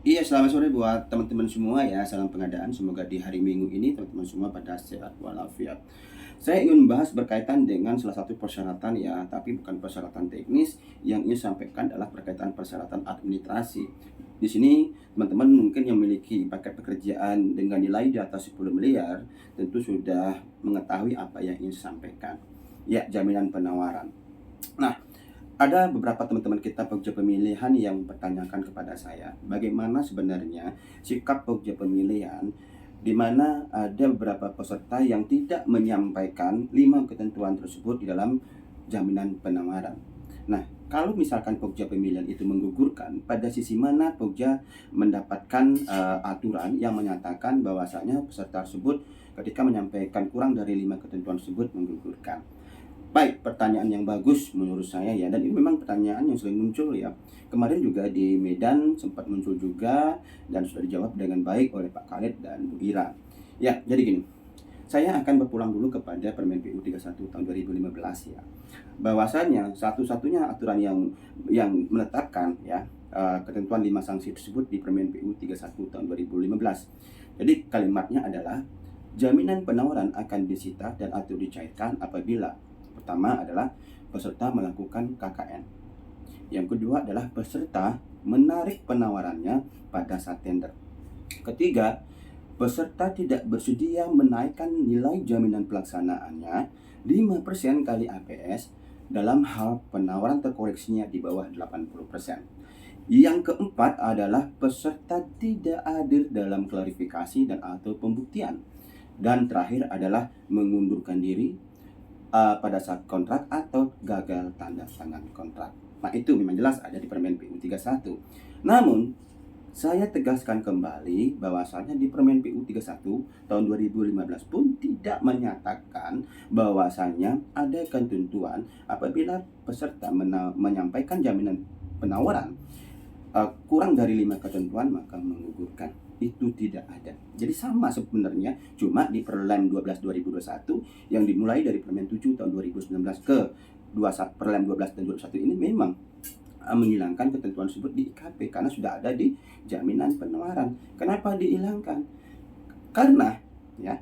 Iya, selamat sore buat teman-teman semua ya. Salam pengadaan. Semoga di hari Minggu ini teman-teman semua pada sehat walafiat. Saya ingin membahas berkaitan dengan salah satu persyaratan ya, tapi bukan persyaratan teknis. Yang ingin sampaikan adalah berkaitan persyaratan administrasi. Di sini teman-teman mungkin yang memiliki paket pekerjaan dengan nilai di atas 10 miliar tentu sudah mengetahui apa yang ingin sampaikan. Ya, jaminan penawaran. Nah, ada beberapa teman-teman kita pekerja pemilihan yang bertanyakan kepada saya, bagaimana sebenarnya sikap pekerja pemilihan di mana ada beberapa peserta yang tidak menyampaikan 5 ketentuan tersebut di dalam jaminan penawaran. Nah, kalau misalkan pekerja pemilihan itu menggugurkan, pada sisi mana pekerja mendapatkan aturan yang menyatakan bahwasanya peserta tersebut ketika menyampaikan kurang dari 5 ketentuan tersebut menggugurkan. Baik, pertanyaan yang bagus menurut saya ya, dan ini memang pertanyaan yang sering muncul ya. Kemarin juga di Medan sempat muncul juga dan sudah dijawab dengan baik oleh Pak Khalid dan Bu Ira. Ya, jadi gini, saya akan berpulang dulu kepada Permen PU 31 tahun 2015 ya. Bahwasanya satu-satunya aturan yang menetapkan ya ketentuan 5 sanksi tersebut di Permen PU 31 tahun 2015. Jadi kalimatnya adalah jaminan penawaran akan disita dan atau dicairkan apabila pertama adalah peserta melakukan KKN. Yang kedua adalah peserta menarik penawarannya pada saat tender. Ketiga, peserta tidak bersedia menaikkan nilai jaminan pelaksanaannya 5% kali APS dalam hal penawaran terkoreksinya di bawah 80%. Yang keempat adalah peserta tidak hadir dalam klarifikasi dan atau pembuktian. Dan terakhir adalah mengundurkan diri pada saat kontrak atau gagal tanda tangan kontrak. Nah, itu memang jelas ada di Permen PU 31. Namun, saya tegaskan kembali bahwasanya di Permen PU 31 tahun 2015 pun tidak menyatakan bahwasanya ada ketentuan apabila peserta menyampaikan jaminan penawaran kurang dari 5 ketentuan maka menggugurkan. Itu tidak ada. Jadi sama sebenarnya, cuma di Perlem 12 2021 yang dimulai dari Permen 7 tahun 2019 ke 21 Perlem 12 dan 21 ini memang menghilangkan ketentuan tersebut di IKP karena sudah ada di jaminan penawaran. Kenapa dihilangkan? Karena ya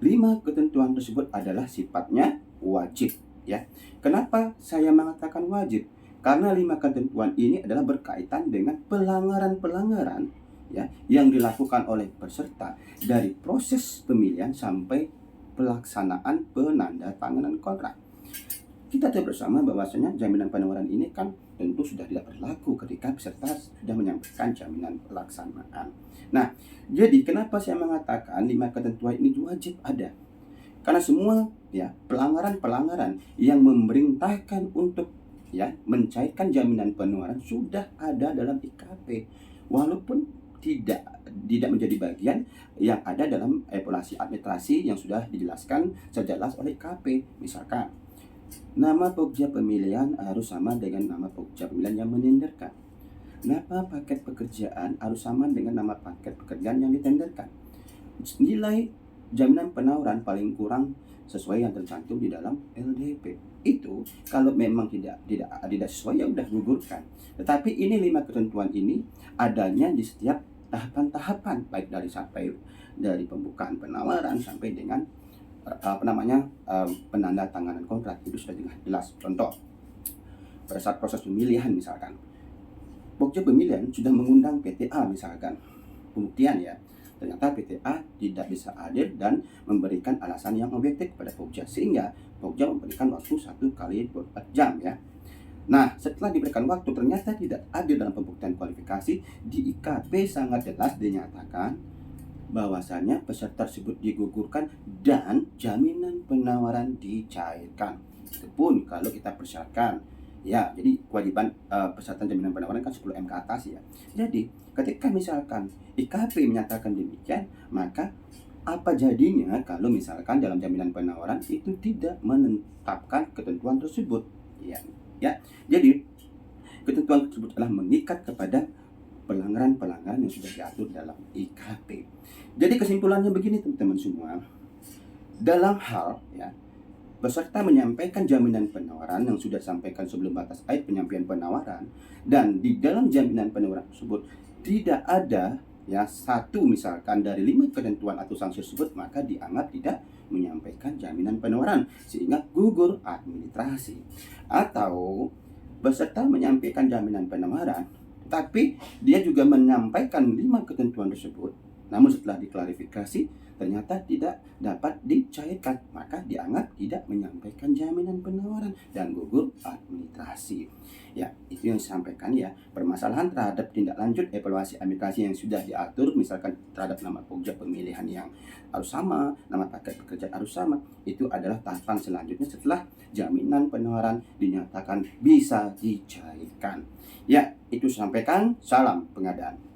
5 ketentuan tersebut adalah sifatnya wajib ya. Kenapa saya mengatakan wajib? Karena 5 ketentuan ini adalah berkaitan dengan pelanggaran-pelanggaran ya yang dilakukan oleh peserta dari proses pemilihan sampai pelaksanaan penandatanganan kontrak. Kita tahu bersama bahwasanya jaminan penawaran ini kan tentu sudah tidak berlaku ketika peserta sudah menyampaikan jaminan pelaksanaan. Nah, jadi kenapa saya mengatakan 5 ketentuan ini wajib ada? Karena semua ya pelanggaran-pelanggaran yang memerintahkan untuk ya mencairkan jaminan penawaran sudah ada dalam IKP. Walaupun tidak menjadi bagian yang ada dalam evaluasi administrasi yang sudah dijelaskan sejelas oleh IKP. Misalkan nama pekerja pemilihan harus sama dengan nama pekerja pemilihan yang menenderkan. Nama paket pekerjaan harus sama dengan nama paket pekerjaan yang ditenderkan. Nilai jaminan penawaran paling kurang sesuai yang tercantum di dalam LDP. Itu kalau memang tidak sesuai ya udah gugurkan. Tetapi ini 5 ketentuan ini adanya di setiap tahapan-tahapan baik dari pembukaan penawaran sampai dengan penanda tanganan kontrak. Itu sudah jelas. Contoh, pada saat proses pemilihan misalkan pokja pemilihan sudah mengundang PTA misalkan, pembuktian ya, ternyata PTA tidak bisa hadir dan memberikan alasan yang objektif kepada Pokja sehingga Pokja memberikan waktu 1 kali 24 jam ya. Nah, setelah diberikan waktu ternyata tidak hadir dalam pembuktian kualifikasi, di IKP sangat jelas dinyatakan bahwasanya peserta tersebut digugurkan dan jaminan penawaran dicairkan. Itu pun kalau kita persyaratkan ya, jadi kewajiban peserta jaminan penawaran kan 10 M ke atas ya. Jadi ketika misalkan IKP menyatakan demikian, maka apa jadinya kalau misalkan dalam jaminan penawaran itu tidak menetapkan ketentuan tersebut ya. Ya, jadi ketentuan tersebut adalah mengikat kepada pelanggaran-pelanggaran yang sudah diatur dalam IKP. Jadi kesimpulannya begini teman-teman semua, dalam hal ya peserta menyampaikan jaminan penawaran yang sudah disampaikan sebelum batas akhir penyampaian penawaran dan di dalam jaminan penawaran tersebut tidak ada ya satu misalkan dari 5 ketentuan atau sanksi tersebut, maka dianggap tidak menyampaikan jaminan penawaran sehingga gugur administrasi. Atau peserta menyampaikan jaminan penawaran tapi dia juga menyampaikan 5 ketentuan tersebut, namun setelah diklarifikasi ternyata tidak dapat dicairkan, maka dianggap tidak menyampaikan jaminan penawaran dan gugur administrasi. Ya, itu yang disampaikan ya. Permasalahan terhadap tindak lanjut evaluasi administrasi yang sudah diatur, misalkan terhadap nama pokja pemilihan yang harus sama, nama paket pekerjaan harus sama, itu adalah tahapan selanjutnya setelah jaminan penawaran dinyatakan bisa dicairkan. Ya, itu sampaikan. Salam pengadaan.